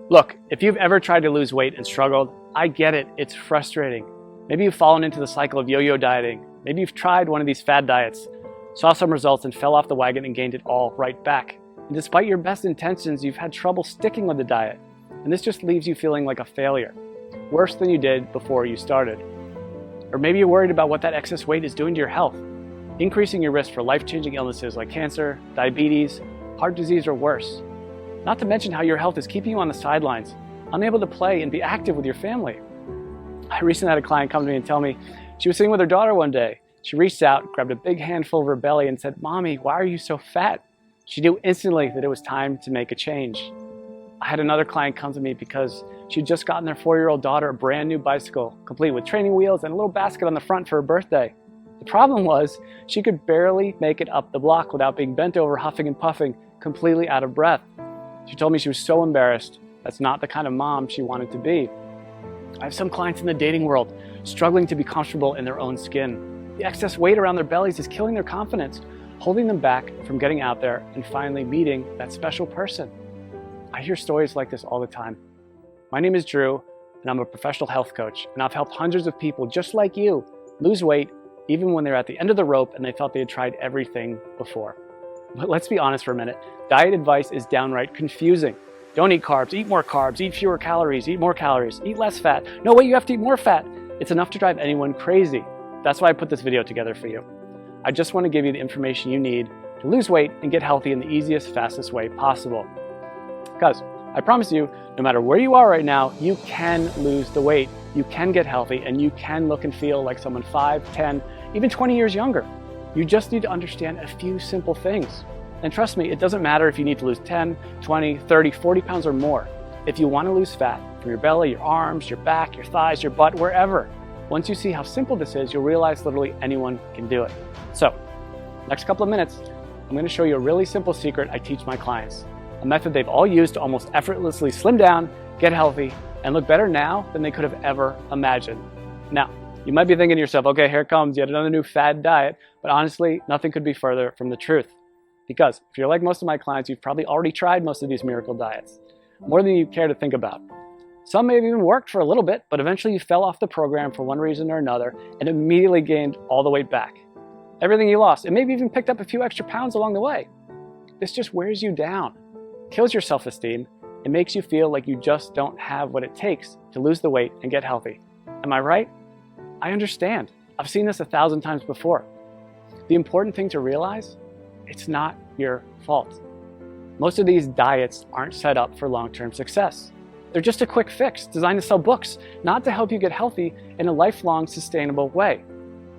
Look, if you've ever tried to lose weight and struggled, I get it, it's frustrating. Maybe you've fallen into the cycle of yo-yo dieting. Maybe you've tried one of these fad diets, saw some results and fell off the wagon and gained it all right back. And despite your best intentions, you've had trouble sticking with the diet. And this just leaves you feeling like a failure, worse than you did before you started. Or maybe you're worried about what that excess weight is doing to your health, increasing your risk for life-changing illnesses like cancer, diabetes, heart disease, or worse. Not to mention how your health is keeping you on the sidelines, unable to play and be active with your family. I recently had a client come to me and tell me she was sitting with her daughter one day. She reached out, grabbed a big handful of her belly and said, "Mommy, why are you so fat?" She knew instantly that it was time to make a change. I had another client come to me because she'd just gotten their 4-year-old daughter a brand new bicycle, complete with training wheels and a little basket on the front for her birthday. The problem was she could barely make it up the block without being bent over, huffing and puffing, completely out of breath. She told me she was so embarrassed. That's not the kind of mom she wanted to be. I have some clients in the dating world struggling to be comfortable in their own skin. The excess weight around their bellies is killing their confidence, holding them back from getting out there and finally meeting that special person. I hear stories like this all the time. My name is Drew, and I'm a professional health coach, and I've helped hundreds of people just like you lose weight even when they're at the end of the rope and they felt they had tried everything before. But let's be honest for a minute. Diet advice is downright confusing. Don't eat carbs, eat more carbs, eat fewer calories, eat more calories, eat less fat. No way, you have to eat more fat. It's enough to drive anyone crazy. That's why I put this video together for you. I just want to give you the information you need to lose weight and get healthy in the easiest, fastest way possible. Because I promise you, no matter where you are right now, you can lose the weight, you can get healthy, and you can look and feel like someone 5, 10, even 20 years younger. You just need to understand a few simple things. And trust me, it doesn't matter if you need to lose 10, 20, 30, 40 pounds or more. If you want to lose fat from your belly, your arms, your back, your thighs, your butt, wherever, once you see how simple this is, you'll realize literally anyone can do it. So, next couple of minutes, I'm going to show you a really simple secret I teach my clients. A method they've all used to almost effortlessly slim down, get healthy, and look better now than they could have ever imagined. Now, you might be thinking to yourself, okay, here comes yet another new fad diet, but honestly, nothing could be further from the truth. Because if you're like most of my clients, you've probably already tried most of these miracle diets, more than you care to think about. Some may have even worked for a little bit, but eventually you fell off the program for one reason or another and immediately gained all the weight back. Everything you lost, and maybe even picked up a few extra pounds along the way. This just wears you down, kills your self-esteem, and makes you feel like you just don't have what it takes to lose the weight and get healthy. Am I right? I understand. I've seen this 1,000 times before. The important thing to realize, it's not your fault. Most of these diets aren't set up for long-term success. They're just a quick fix designed to sell books, not to help you get healthy in a lifelong, sustainable way.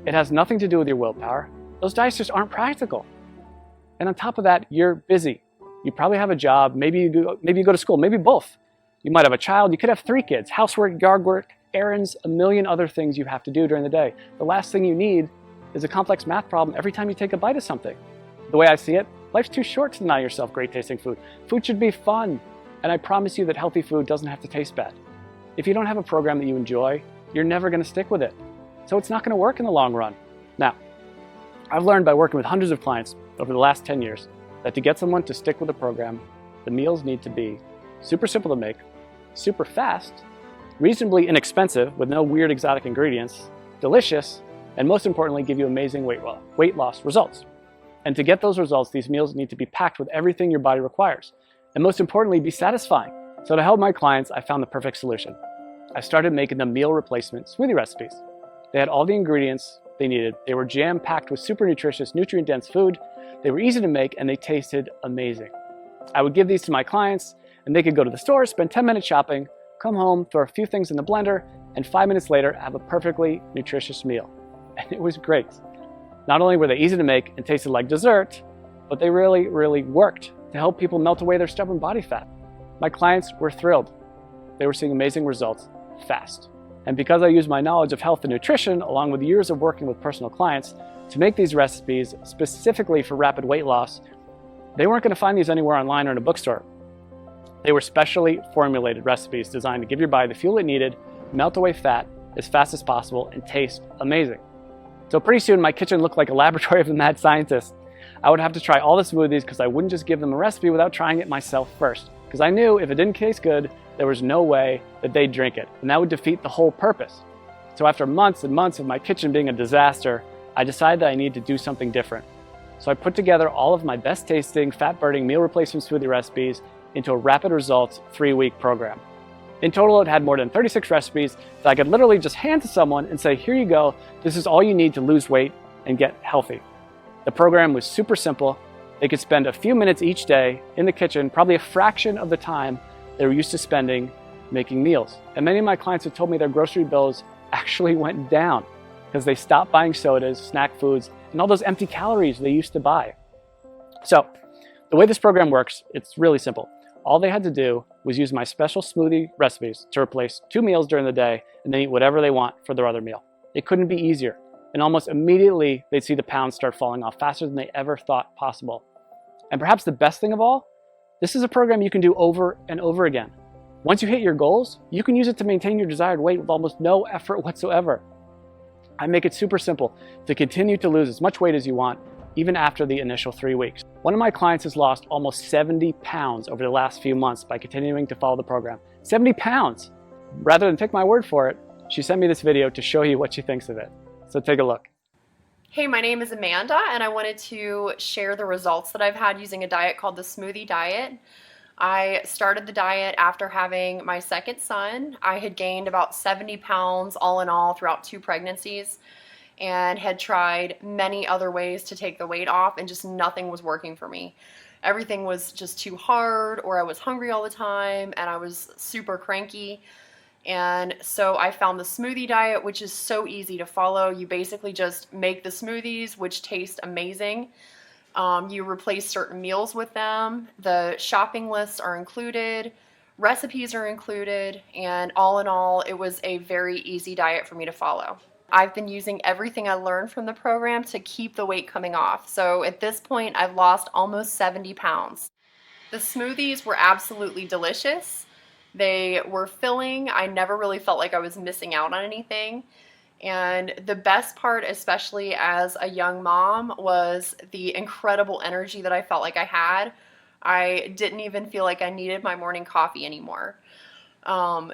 It has nothing to do with your willpower. Those diets just aren't practical. And on top of that, you're busy. You probably have a job, maybe you go to school, maybe both. You might have a child, you could have 3 kids, housework, yard work, errands, a million other things you have to do during the day. The last thing you need is a complex math problem every time you take a bite of something. The way I see it, life's too short to deny yourself great tasting food. Food should be fun, and I promise you that healthy food doesn't have to taste bad. If you don't have a program that you enjoy, you're never going to stick with it. So it's not going to work in the long run. Now, I've learned by working with hundreds of clients over the last 10 years that to get someone to stick with a program, the meals need to be super simple to make, super fast, reasonably inexpensive with no weird exotic ingredients, delicious, and most importantly, give you amazing weight loss results. And to get those results, these meals need to be packed with everything your body requires. And most importantly, be satisfying. So to help my clients, I found the perfect solution. I started making them meal replacement smoothie recipes. They had all the ingredients they needed. They were jam-packed with super nutritious, nutrient-dense food. They were easy to make, and they tasted amazing. I would give these to my clients, and they could go to the store, spend 10 minutes shopping, come home, throw a few things in the blender, and 5 minutes later, have a perfectly nutritious meal. And it was great. Not only were they easy to make and tasted like dessert, but they really, really worked to help people melt away their stubborn body fat. My clients were thrilled. They were seeing amazing results fast. And because I used my knowledge of health and nutrition, along with years of working with personal clients, to make these recipes specifically for rapid weight loss, they weren't going to find these anywhere online or in a bookstore. They were specially formulated recipes designed to give your body the fuel it needed, melt away fat as fast as possible, and taste amazing. So pretty soon my kitchen looked like a laboratory of a mad scientist. I would have to try all the smoothies because I wouldn't just give them a recipe without trying it myself first. because I knew if it didn't taste good, there was no way that they'd drink it, and that would defeat the whole purpose. So after months and months of my kitchen being a disaster, I decided that I needed to do something different. So I put together all of my best tasting, fat-burning meal replacement smoothie recipes into a rapid results 3-week program. In total, it had more than 36 recipes that I could literally just hand to someone and say, here you go, this is all you need to lose weight and get healthy. The program was super simple. They could spend a few minutes each day in the kitchen, probably a fraction of the time they were used to spending making meals. And many of my clients have told me their grocery bills actually went down because they stopped buying sodas, snack foods, and all those empty calories they used to buy. So the way this program works, it's really simple. All they had to do was use my special smoothie recipes to replace 2 meals during the day and then eat whatever they want for their other meal. It couldn't be easier. And almost immediately, they'd see the pounds start falling off faster than they ever thought possible. And perhaps the best thing of all, this is a program you can do over and over again. Once you hit your goals, you can use it to maintain your desired weight with almost no effort whatsoever. I make it super simple to continue to lose as much weight as you want, even after the initial 3 weeks. One of my clients has lost almost 70 pounds over the last few months by continuing to follow the program. 70 pounds! Rather than take my word for it, she sent me this video to show you what she thinks of it. So take a look. Hey, my name is Amanda, and I wanted to share the results that I've had using a diet called the Smoothie Diet. I started the diet after having my second son. I had gained about 70 pounds all in all throughout 2 pregnancies and had tried many other ways to take the weight off, and just nothing was working for me. Everything was just too hard, or I was hungry all the time and I was super cranky. And so I found the Smoothie Diet, which is so easy to follow. You basically just make the smoothies, which taste amazing. You replace certain meals with them. The shopping lists are included. Recipes are included. And all in all, it was a very easy diet for me to follow. I've been using everything I learned from the program to keep the weight coming off. So at this point, I've lost almost 70 pounds. The smoothies were absolutely delicious. They were filling. I never really felt like I was missing out on anything. And the best part, especially as a young mom, was the incredible energy that I felt like I had. I didn't even feel like I needed my morning coffee anymore.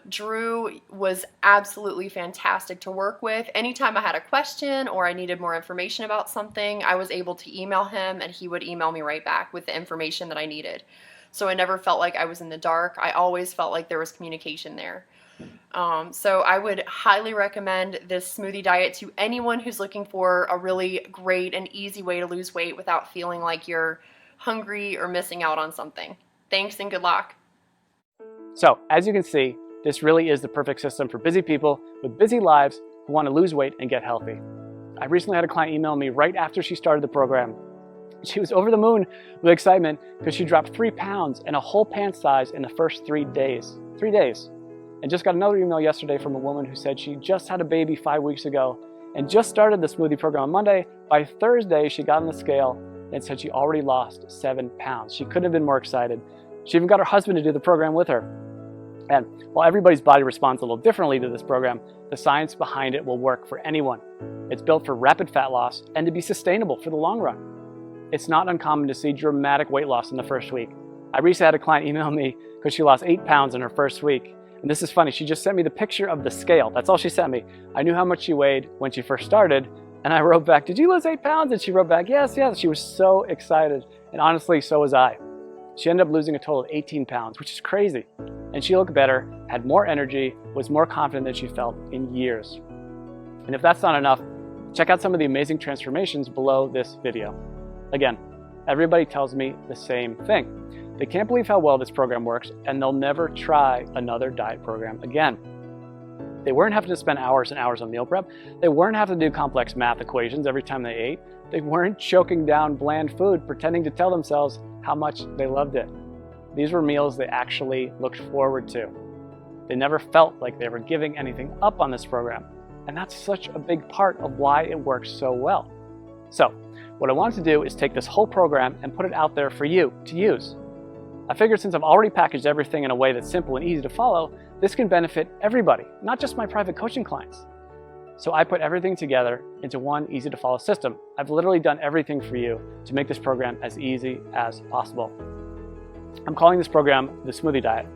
Drew was absolutely fantastic to work with. Anytime I had a question or I needed more information about something, I was able to email him and he would email me right back with the information that I needed. So I never felt like I was in the dark. I always felt like there was communication there. So I would highly recommend this smoothie diet to anyone who's looking for a really great and easy way to lose weight without feeling like you're hungry or missing out on something. Thanks and good luck. So as you can see, this really is the perfect system for busy people with busy lives who want to lose weight and get healthy. I recently had a client email me right after she started the program. She was over the moon with excitement because she dropped 3 pounds and a whole pant size in the first 3 days. 3 days. And just got another email yesterday from a woman who said she just had a baby 5 weeks ago and just started the smoothie program on Monday. By Thursday, she got on the scale and said she already lost 7 pounds. She couldn't have been more excited. She even got her husband to do the program with her. And while everybody's body responds a little differently to this program, the science behind it will work for anyone. It's built for rapid fat loss and to be sustainable for the long run. It's not uncommon to see dramatic weight loss in the first week. I recently had a client email me because she lost 8 pounds in her first week. And this is funny, she just sent me the picture of the scale. That's all she sent me. I knew how much she weighed when she first started, and I wrote back, "Did you lose 8 pounds?" And she wrote back, "Yes, yes." She was so excited, and honestly, so was I. She ended up losing a total of 18 pounds, which is crazy. And she looked better, had more energy, was more confident than she felt in years. And if that's not enough, check out some of the amazing transformations below this video. Again, everybody tells me the same thing. They can't believe how well this program works, and they'll never try another diet program again. They weren't having to spend hours and hours on meal prep. They weren't having to do complex math equations every time they ate. They weren't choking down bland food, pretending to tell themselves how much they loved it. These were meals they actually looked forward to. They never felt like they were giving anything up on this program. And that's such a big part of why it works so well. So, what I wanted to do is take this whole program and put it out there for you to use. I figured since I've already packaged everything in a way that's simple and easy to follow, this can benefit everybody, not just my private coaching clients. So I put everything together into one easy to follow system. I've literally done everything for you to make this program as easy as possible. I'm calling this program the Smoothie Diet.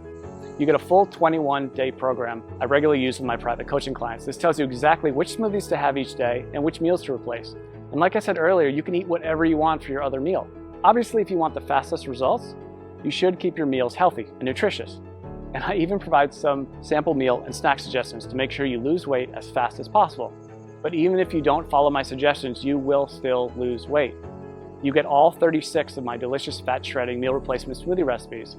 You get a full 21-day program I regularly use with my private coaching clients. This tells you exactly which smoothies to have each day and which meals to replace. And like I said earlier, you can eat whatever you want for your other meal. Obviously, if you want the fastest results, you should keep your meals healthy and nutritious. And I even provide some sample meal and snack suggestions to make sure you lose weight as fast as possible. But even if you don't follow my suggestions, you will still lose weight. You get all 36 of my delicious fat shredding meal replacement smoothie recipes,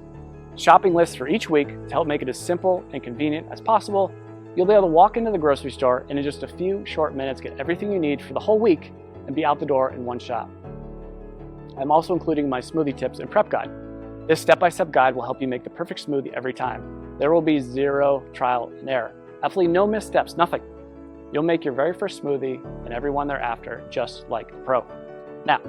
shopping lists for each week to help make it as simple and convenient as possible. You'll be able to walk into the grocery store and in just a few short minutes get everything you need for the whole week and be out the door in one shot. I'm also including my smoothie tips and prep guide. This step-by-step guide will help you make the perfect smoothie every time. There will be zero trial and error. Absolutely no missteps, nothing. You'll make your very first smoothie and every one thereafter just like a pro. Now,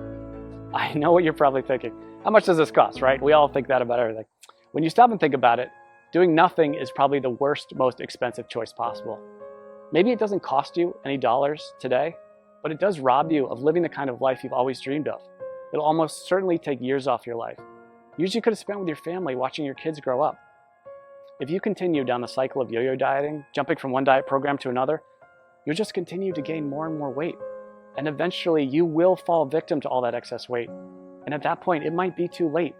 I know what you're probably thinking. How much does this cost, right? We all think that about everything. When you stop and think about it, doing nothing is probably the worst, most expensive choice possible. Maybe it doesn't cost you any dollars today, but it does rob you of living the kind of life you've always dreamed of. It'll almost certainly take years off your life. Years you could have spent with your family watching your kids grow up. If you continue down the cycle of yo-yo dieting, jumping from one diet program to another, you'll just continue to gain more and more weight. And eventually you will fall victim to all that excess weight. And at that point, it might be too late.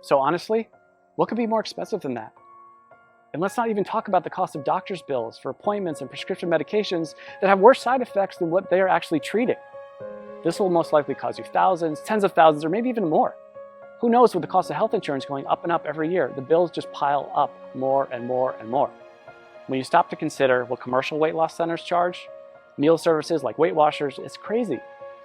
So honestly, what could be more expensive than that? And let's not even talk about the cost of doctor's bills for appointments and prescription medications that have worse side effects than what they are actually treating. This will most likely cost you thousands, tens of thousands, or maybe even more. Who knows, with the cost of health insurance going up and up every year, the bills just pile up more and more and more. When you stop to consider what commercial weight loss centers charge, meal services like Weight Watchers, it's crazy.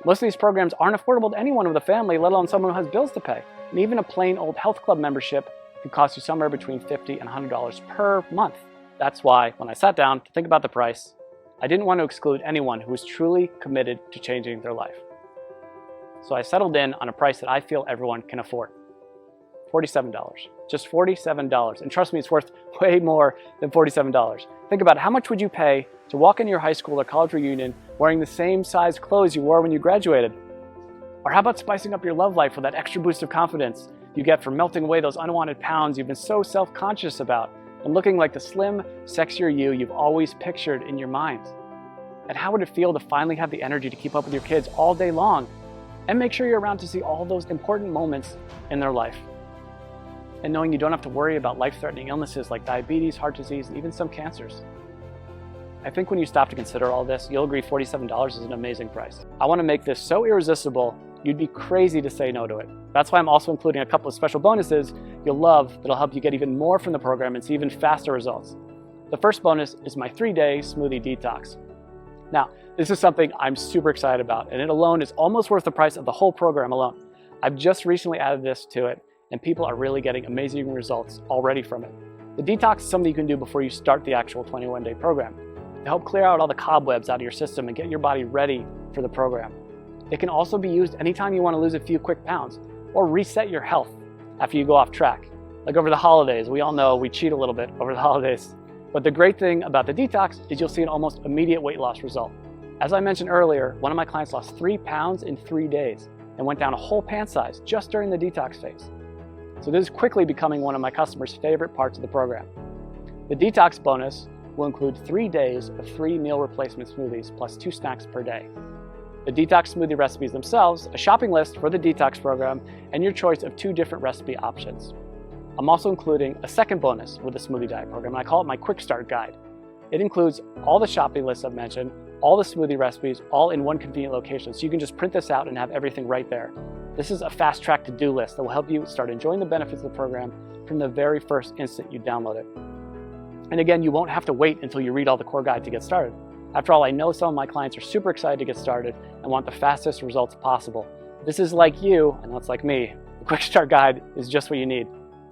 Most of these programs aren't affordable to anyone with a family, let alone someone who has bills to pay. And even a plain old health club membership can cost you somewhere between $50 and $100 per month. That's why, when I sat down to think about the price, I didn't want to exclude anyone who was truly committed to changing their life. So I settled in on a price that I feel everyone can afford. $47. Just $47. And trust me, it's worth way more than $47. Think about it. How much would you pay to walk into your high school or college reunion wearing the same size clothes you wore when you graduated? Or how about spicing up your love life with that extra boost of confidence you get from melting away those unwanted pounds you've been so self-conscious about and looking like the slim, sexier you you've always pictured in your mind? And how would it feel to finally have the energy to keep up with your kids all day long and make sure you're around to see all those important moments in their life? And knowing you don't have to worry about life-threatening illnesses like diabetes, heart disease, and even some cancers. I think when you stop to consider all this, you'll agree $47 is an amazing price. I want to make this so irresistible, you'd be crazy to say no to it. That's why I'm also including a couple of special bonuses you'll love that'll help you get even more from the program and see even faster results. The first bonus is my 3-day smoothie detox. Now, this is something I'm super excited about, and it alone is almost worth the price of the whole program alone. I've just recently added this to it, and people are really getting amazing results already from it. The detox is something you can do before you start the actual 21-day program to help clear out all the cobwebs out of your system and get your body ready for the program. It can also be used anytime you want to lose a few quick pounds or reset your health after you go off track. Like over the holidays, we all know we cheat a little bit over the holidays. But the great thing about the detox is you'll see an almost immediate weight loss result. As I mentioned earlier, one of my clients lost 3 pounds in 3 days and went down a whole pant size just during the detox phase. So this is quickly becoming one of my customers' favorite parts of the program. The detox bonus will include 3 days of 3 meal replacement smoothies plus 2 snacks per day. The detox smoothie recipes themselves, a shopping list for the detox program, and your choice of 2 different recipe options. I'm also including a second bonus with the Smoothie Diet program, and I call it my Quick Start Guide. It includes all the shopping lists I've mentioned, all the smoothie recipes, all in one convenient location, so you can just print this out and have everything right there. This is a fast-track to-do list that will help you start enjoying the benefits of the program from the very first instant you download it. And again, you won't have to wait until you read all the core guide to get started. After all, I know some of my clients are super excited to get started and want the fastest results possible. This is like you, and that's like me. The Quick Start Guide is just what you need.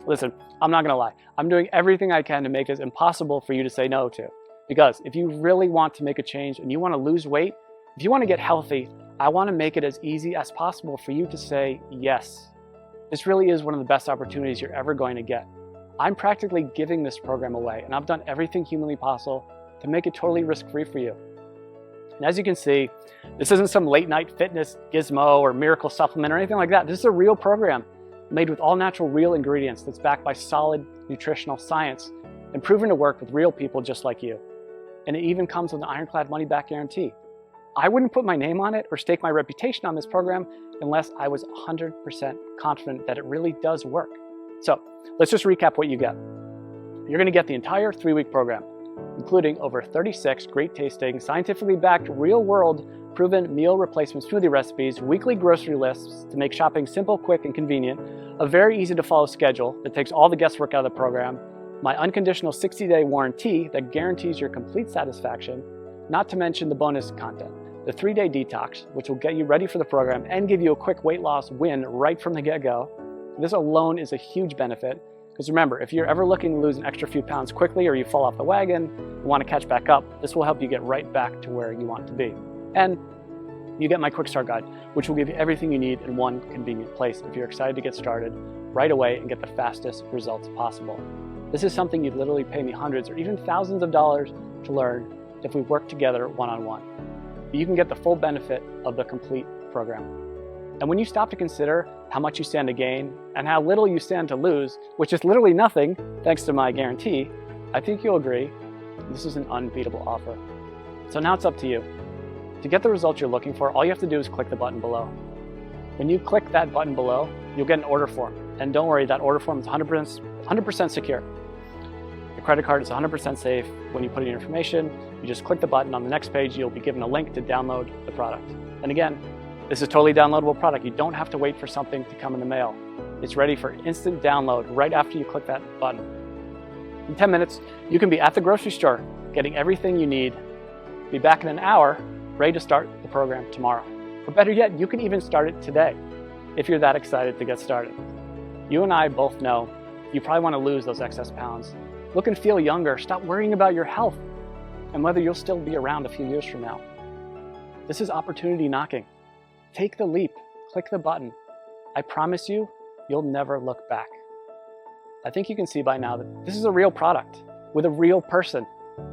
Listen, I'm not gonna lie. I'm doing everything I can to make this impossible for you to say no to. Because if you really want to make a change and you want to lose weight, if you want to get healthy, I want to make it as easy as possible for you to say yes. This really is one of the best opportunities you're ever going to get. I'm practically giving this program away, and I've done everything humanly possible to make it totally risk-free for you. And as you can see, this isn't some late-night fitness gizmo or miracle supplement or anything like that. This is a real program made with all natural real ingredients that's backed by solid nutritional science and proven to work with real people just like you. And it even comes with an ironclad money-back guarantee. I wouldn't put my name on it or stake my reputation on this program unless I was 100% confident that it really does work. So let's just recap what you get. You're going to get the entire 3-week program, including over 36 great tasting, scientifically backed, real-world, proven meal replacement smoothie recipes, weekly grocery lists to make shopping simple, quick, and convenient, a very easy to follow schedule that takes all the guesswork out of the program, my unconditional 60-day warranty that guarantees your complete satisfaction, not to mention the bonus content, the 3-day detox, which will get you ready for the program and give you a quick weight loss win right from the get-go. This alone is a huge benefit, because remember, if you're ever looking to lose an extra few pounds quickly or you fall off the wagon and want to catch back up, this will help you get right back to where you want to be. And you get my quick start guide, which will give you everything you need in one convenient place if you're excited to get started right away and get the fastest results possible. This is something you'd literally pay me hundreds or even thousands of dollars to learn if we work together one-on-one. But you can get the full benefit of the complete program. And when you stop to consider how much you stand to gain and how little you stand to lose, which is literally nothing thanks to my guarantee, I think you'll agree this is an unbeatable offer. So now it's up to you. To get the results you're looking for, all you have to do is click the button below. When you click that button below, you'll get an order form. And don't worry, that order form is 100% secure. Your credit card is 100% safe. When you put in your information, you just click the button. On the next page, you'll be given a link to download the product. And again, this is a totally downloadable product. You don't have to wait for something to come in the mail. It's ready for instant download right after you click that button. In 10 minutes, you can be at the grocery store, getting everything you need. Be back in an hour, ready to start the program tomorrow. Or better yet, you can even start it today, if you're that excited to get started. You and I both know you probably want to lose those excess pounds. Look and feel younger. Stop worrying about your health and whether you'll still be around a few years from now. This is opportunity knocking. Take the leap, click the button. I promise you, you'll never look back. I think you can see by now that this is a real product with a real person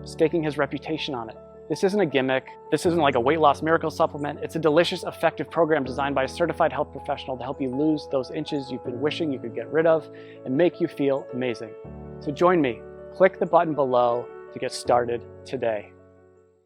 staking his reputation on it. This isn't a gimmick. This isn't like a weight loss miracle supplement. It's a delicious, effective program designed by a certified health professional to help you lose those inches you've been wishing you could get rid of and make you feel amazing. So join me. Click the button below to get started today.